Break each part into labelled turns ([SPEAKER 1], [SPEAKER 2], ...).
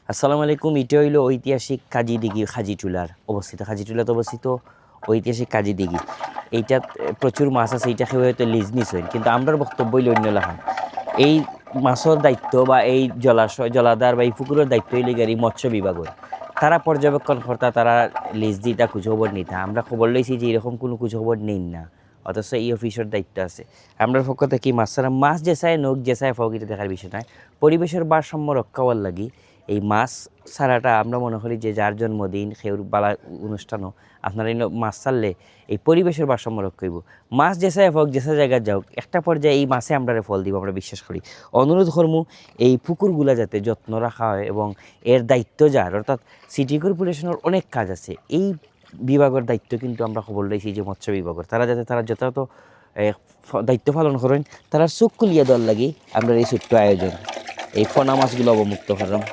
[SPEAKER 1] আসসালামু আলাইকুম। এটা হইল ঐতিহাসিক কাজী দিঘি খাজিটুলার অবস্থিত। খাজিটুলাতে অবস্থিত ঐতিহাসিক কাজী দিঘি। এইটা প্রচুর মাছ আছে, এইটা খেয়ে হয়তো লিজ নিস হইন, কিন্তু আমরার বক্তব্য হইল অন্য লাখান। এই মাছের দায়িত্ব বা এই জলাশয় জলাধার বা এই পুকুরের দায়িত্ব হইলে গাড়ি মৎস্য বিভাগের। তারা পর্যবেক্ষণ কর্তা, তারা লিজ দিতা খোঁজখবর নিতা। আমরা খবর লইছি যে এরকম কোনো খোঁজখবর নেই না, অথচ এই অফিসের দায়িত্ব আছে। আমরা পক্ষ থেকে মাছ ছাড়া মাছ যেসায় নোক যেসায় ফকিটা দেখার বিষয় নয়, পরিবেশের ভারসাম্য রক্ষা হওয়ার লাগি এই মাছ ছাড়াটা আমরা মনে করি যে যার জন্মদিন খেউর বালা অনুষ্ঠানও আপনারা এই মাছ ছাড়লে এই পরিবেশের ভারসাম্য রক্ষা হইব। মাছ যেসায় হোক যেসা জায়গায় যাওক, একটা পর্যায়ে এই মাছে আমরা ফল দিব, আমরা বিশ্বাস করি। অনুরোধ করমু এই পুকুরগুলা যাতে যত্ন রাখা হয় এবং এর দায়িত্ব যার, অর্থাৎ সিটি কর্পোরেশনের অনেক কাজ আছে, এই বিভাগের দায়িত্ব কিন্তু আমরা খবর লইছি যে মৎস্য বিভাগের, তারা যাতে তারা যথাযথ দায়িত্ব পালন করেন। তারা চোখ খুলিয়ে দেওয়ার লাগি আমরা এই ছোট্ট আয়োজন, এই ফনা মাছগুলো অবমুক্ত করলাম।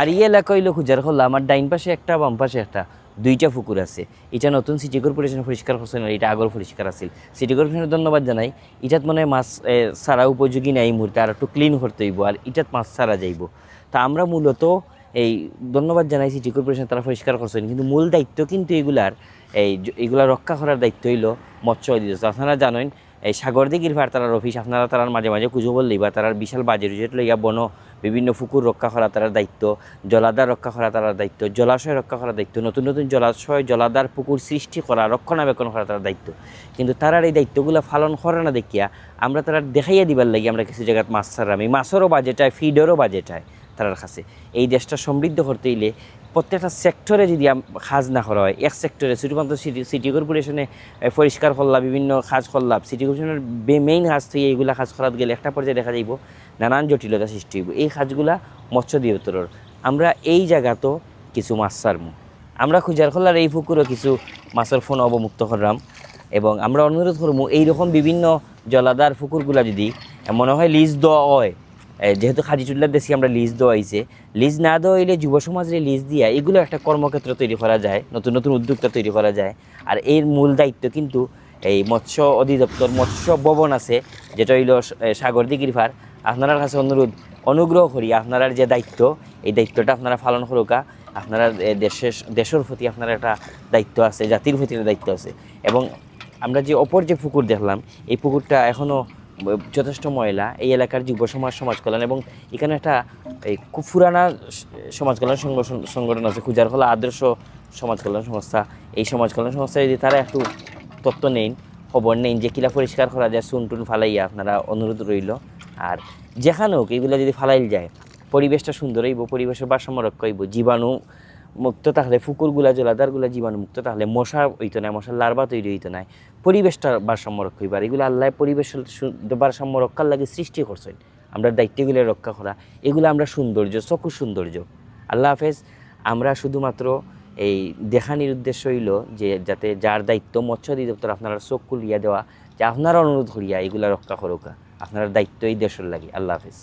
[SPEAKER 1] আর এই এলাকা হইল খুঁজার খোলা, আমার ডাইন পাশে একটা বাম পাশে একটা, দুইটা পুকুর আছে। এটা নতুন সিটি কর্পোরেশন পরিষ্কার করছে না, এটা আগর পরিষ্কার আছিল। সিটি কর্পোরেশনের ধন্যবাদ জানাই। এটাত মনে হয় মাছ ছাড়া উপযোগী নাই এই মুহূর্তে, আর একটু ক্লিন করতে হইব, আর এটাত মাছ ছাড়া যাইব। তা আমরা মূলত এই ধন্যবাদ জানাই সিটি কর্পোরেশন, তারা পরিষ্কার করছেন, কিন্তু মূল দায়িত্ব কিন্তু এইগুলা রক্ষা করার দায়িত্ব হইল মৎস্য অধিদপ্তর। আপনারা জানেন এই সাগর দিঘির ভার তারার অফিস, আপনারা তারার মাঝে মাঝে খুঁজো লইবা, তারার বিশাল বাজেট লইয়া বন বিভিন্ন পুকুর রক্ষা করা তার দায়িত্ব, জলাধার রক্ষা করা তার দায়িত্ব, জলাশয় রক্ষা করার দায়িত্ব, নতুন নতুন জলাশয় জলাধার পুকুর সৃষ্টি করা, রক্ষণাবেক্ষণ করা তার দায়িত্ব। কিন্তু তারার এই দায়িত্বগুলো পালন করে না দেখিয়া আমরা তারা দেখাইয়া দিবার লাগি আমরা কিছু জায়গায় মাছ ছাড়াম। এই মাছেরও বাজেট হয়, ফিডেরও বাজেট হয় তারার কাছে। এই দেশটা সমৃদ্ধ করতে হইলে প্রত্যেকটা সেক্টরে যদি কাজ না করা হয়, এক সেক্টরে শুধুমাত্র সিটি কর্পোরেশনে পরিষ্কার করলাম, বিভিন্ন কাজ করলাম, সিটি কর্পোরেশনের মেইন কাজ থেকে এইগুলা কাজ করাত গেলে একটা পর্যায়ে দেখা যাইব নানান জটিলতা সৃষ্টি হইব। এই কাজগুলা মৎস্য অধিদপ্তরের। আমরা এই জায়গাতেও কিছু মাছ ছাড়মু, আমরা খুঁজার খোলার এই পুকুরও কিছু মাছের ফোন অবমুক্ত করলাম। এবং আমরা অনুরোধ করবো এইরকম বিভিন্ন জলাধার পুকুরগুলা যদি মনে হয় লিজ দেওয়া হয়, যেহেতু খাজিটুল্লার দেশে আমরা লিজ দেওয়া হয়েছে, লিজ না দেওয়া হইলে যুব সমাজের লিজ দিয়া এগুলো একটা কর্মক্ষেত্র তৈরি করা যায়, নতুন নতুন উদ্যোক্তা তৈরি করা যায়। আর এর মূল দায়িত্ব কিন্তু এই মৎস্য অধিদপ্তর, মৎস্য ভবন আছে যেটা হইল সাগর দিঘির পার। আপনার কাছে অনুগ্রহ করি আপনার যে দায়িত্ব, এই দায়িত্বটা আপনারা পালন করুকা। আপনারা দেশের প্রতি আপনার একটা দায়িত্ব আছে, জাতির প্রতি দায়িত্ব আছে। এবং আমরা যে অপর যে পুকুর দেখলাম, এই পুকুরটা এখনও যথেষ্ট ময়লা। এই এলাকার যুব সমাজ কল্যাণ এবং এখানে একটা এই খুব পুরানা সমাজ কল্যাণ সংগঠন আছে, খুঁজার ফলে আদর্শ সমাজ কল্যাণ সংস্থা। এই সমাজ কল্যাণ সংস্থা যদি তারা একটু তথ্য নেন, খবর নেন যে কিলা পরিষ্কার করা যায় চুন ফালাইয়া, আপনারা অনুরোধ রইল। আর যেখানে হোক এগুলো যদি ফালাইল যায়, পরিবেশটা সুন্দর হইব, পরিবেশের ভারসাম্য রক্ষা হইব। জীবাণু মুক্ত থাকলে পুকুরগুলা জলাধারগুলা জীবাণু মুক্ত থাকলে মশা হইতো না, মশার লার্ভা তৈরি হইতো না, পরিবেশটা ভারসাম্য রক্ষা হইবার। এগুলো আল্লাহ পরিবেশের ভারসাম্য রক্ষার লাগে সৃষ্টি করছেন। আমরা দায়িত্বগুলো রক্ষা করা, এগুলো আমরা সৌন্দর্য, চক্ষু সৌন্দর্য। আল্লাহ হাফেজ। আমরা শুধুমাত্র এই দেখানির উদ্দেশ্য হইল যে যাতে যার দায়িত্ব মৎস্য অধিদপ্তর আপনারা চোখ খুলিয়া দেওয়া, যে আপনারা অনুরোধ করিয়া এগুলা রক্ষা করুকা। আপনার দায়িত্ব এই দেশের লাগে। আল্লাহ হাফেজ।